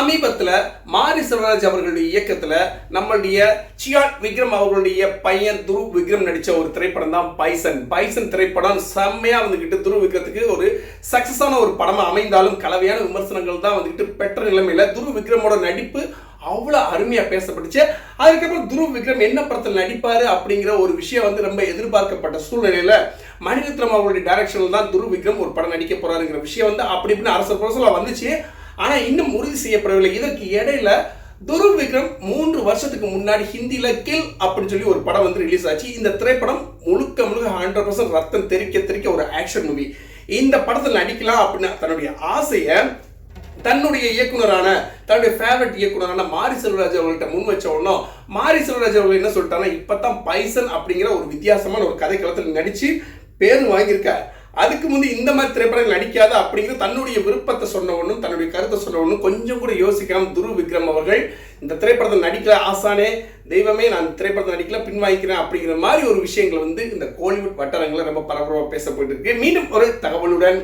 சமீபத்தில் மாரி செல்வராஜ் அவர்களுடைய இயக்கத்தில் நம்மளுடைய சியான் விக்ரம் அவர்களுடைய பையன் துருவ் விக்ரம் நடித்த ஒரு திரைப்படம் தான் பைசன் திரைப்படம் செம்மையாக வந்துக்கிட்டு துருவ் விக்ரத்துக்கு ஒரு சக்ஸஸான ஒரு படமாக அமைந்தாலும் கலவையான விமர்சனங்கள் தான் வந்துக்கிட்டு பெற்ற நிலைமையில் துருவ் விக்ரமோட நடிப்பு அவ்வளோ அருமையாக பேசப்பட்டுச்சு. அதுக்கப்புறம் துருவ் விக்ரம் என்ன படத்தில் நடிப்பார் அப்படிங்கிற ஒரு விஷயம் வந்து ரொம்ப எதிர்பார்க்கப்பட்ட சூழ்நிலையில் மணிரத்னம் அவர்களுடைய டைரக்ஷனில் தான் துருவ் விக்ரம் ஒரு படம் நடிக்க போகிறாருங்கிற விஷயம் வந்து அப்படி இப்படின்னு அரசு புரசலாக வந்துச்சு. ஆனால் இன்னும் உறுதி செய்யப்படவில்லை. இதற்கு இடையில துருவ் விக்ரம் 3 வருஷத்துக்கு முன்னாடி ஹிந்தியில கில் அப்படின்னு சொல்லி ஒரு படம் வந்து ரிலீஸ் ஆச்சு. இந்த திரைப்படம் முழுக்க 100% ரத்தம் தெறிக்க ஒரு ஆக்ஷன் மூவி. இந்த படத்தில் நடிக்கலாம் அப்படின்னு தன்னுடைய ஆசையை தன்னுடைய இயக்குனரான தன்னுடைய ஃபேவரட் இயக்குனரான மாரி செல்வராஜ் அவர்கள்ட்ட முன் வச்ச உடனே மாரி செல்வராஜ் அவர்கள் என்ன சொல்லிட்டாங்கன்னா, இப்பதான் பைசன் அப்படிங்கிற ஒரு வித்தியாசமான ஒரு கதை களத்தில் நடிச்சு பேரும் வாங்கியிருக்காரு. அதுக்கு முந்தைய இந்த மாதிரி திரைப்படங்கள் நடிக்காத அப்படிங்கிற தன்னுடைய விருப்பத்தை சொன்னவனும் தன்னுடைய கருத்தை சொன்னவனும் கொஞ்சம் கூட யோசிக்காம துருவ் விக்ரம் அவர்கள் இந்த திரைப்படத்தில் நடிக்கல, ஆசானே தெய்வமே நான் திரைப்படத்தில் நடிக்கல, பின்வாங்கிக்கிறேன் அப்படிங்கிற மாதிரி ஒரு விஷயங்கள் வந்து இந்த கோலிவுட் வட்டாரங்களில் ரொம்ப பரபரப்பாக பேசப்பட்டு இருக்கு. மீண்டும் ஒரு தகவலுடன்